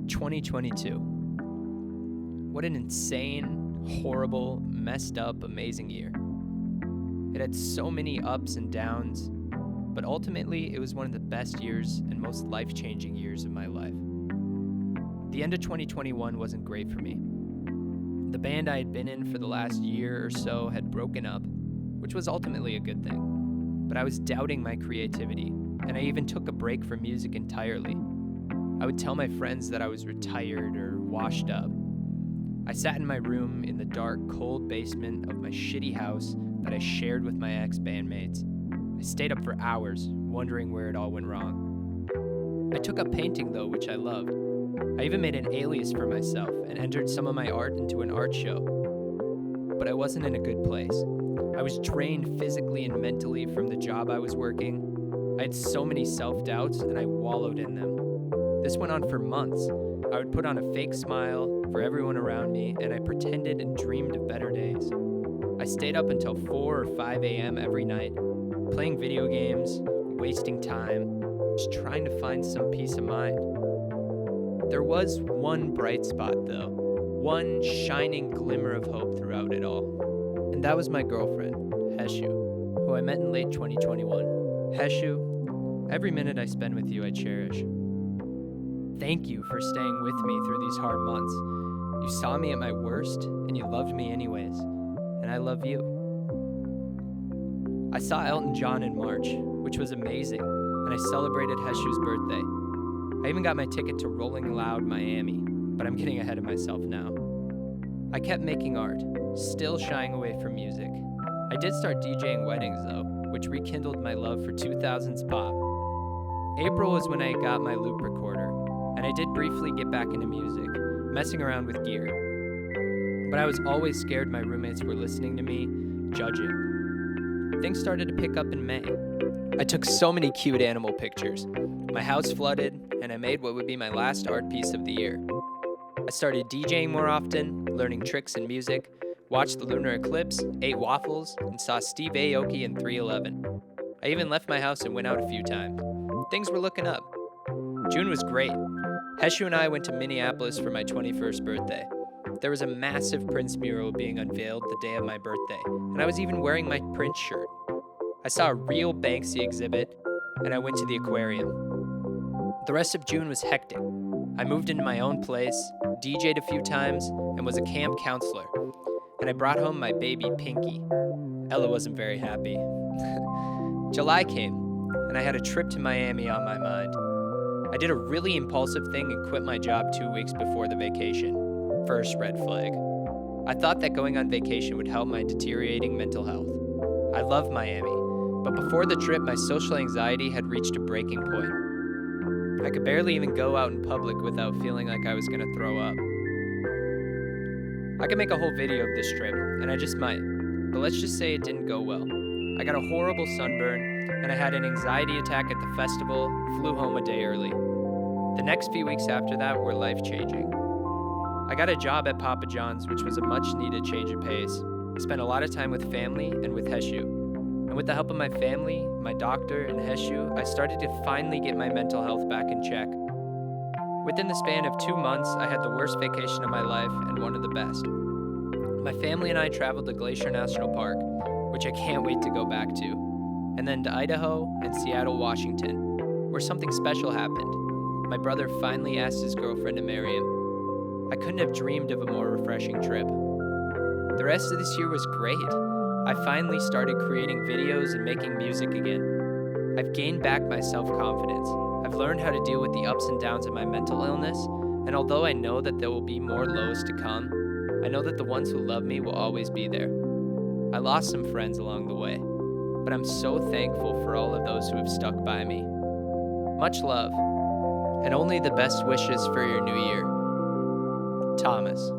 2022. What an insane, horrible, messed up, amazing year. It had so many ups and downs, but ultimately it was one of the best years and most life-changing years of my life. The end of 2021 wasn't great for me. The band I had been in for the last year or so had broken up, which was ultimately a good thing. But I was doubting my creativity, and I even took a break from music entirely. I would tell my friends that I was retired or washed up. I sat in my room in the dark, cold basement of my shitty house that I shared with my ex-bandmates. I stayed up for hours, wondering where it all went wrong. I took up painting though, which I loved. I even made an alias for myself and entered some of my art into an art show. But I wasn't in a good place. I was drained physically and mentally from the job I was working. I had so many self-doubts and I wallowed in them. This went on for months. I would put on a fake smile for everyone around me and I pretended and dreamed of better days. I stayed up until 4 or 5 a.m. every night, playing video games, wasting time, just trying to find some peace of mind. There was one bright spot though, one shining glimmer of hope throughout it all. And that was my girlfriend, Heshu, who I met in late 2021. Heshu, every minute I spend with you I cherish. Thank you for staying with me through these hard months. You saw me at my worst, and you loved me anyways. And I love you. I saw Elton John in March, which was amazing, and I celebrated Heshu's birthday. I even got my ticket to Rolling Loud, Miami, but I'm getting ahead of myself now. I kept making art, still shying away from music. I did start DJing weddings though, which rekindled my love for 2000s pop. April was when I got my loop recorder, and I did briefly get back into music, messing around with gear. But I was always scared my roommates were listening to me, judging. Things started to pick up in May. I took so many cute animal pictures. My house flooded, and I made what would be my last art piece of the year. I started DJing more often, learning tricks in music, watched the lunar eclipse, ate waffles, and saw Steve Aoki in 311. I even left my house and went out a few times. Things were looking up. June was great. Heshu and I went to Minneapolis for my 21st birthday. There was a massive Prince mural being unveiled the day of my birthday, and I was even wearing my Prince shirt. I saw a real Banksy exhibit, and I went to the aquarium. The rest of June was hectic. I moved into my own place, DJ'd a few times, and was a camp counselor. And I brought home my baby Pinky. Ella wasn't very happy. July came, and I had a trip to Miami on my mind. I did a really impulsive thing and quit my job 2 weeks before the vacation. First red flag. I thought that going on vacation would help my deteriorating mental health. I love Miami, but before the trip, my social anxiety had reached a breaking point. I could barely even go out in public without feeling like I was going to throw up. I could make a whole video of this trip, and I just might, but let's just say it didn't go well. I got a horrible sunburn, and I had an anxiety attack at the festival, flew home a day early. The next few weeks after that were life-changing. I got a job at Papa John's, which was a much-needed change of pace. I spent a lot of time with family and with Heshu. And with the help of my family, my doctor, and Heshu, I started to finally get my mental health back in check. Within the span of 2 months, I had the worst vacation of my life and one of the best. My family and I traveled to Glacier National Park, which I can't wait to go back to, and then to Idaho and Seattle, Washington, where something special happened. My brother finally asked his girlfriend to marry him. I couldn't have dreamed of a more refreshing trip. The rest of this year was great. I finally started creating videos and making music again. I've gained back my self-confidence. I've learned how to deal with the ups and downs of my mental illness, and although I know that there will be more lows to come, I know that the ones who love me will always be there. I lost some friends along the way, but I'm so thankful for all of those who have stuck by me. Much love, and only the best wishes for your new year. Thomas.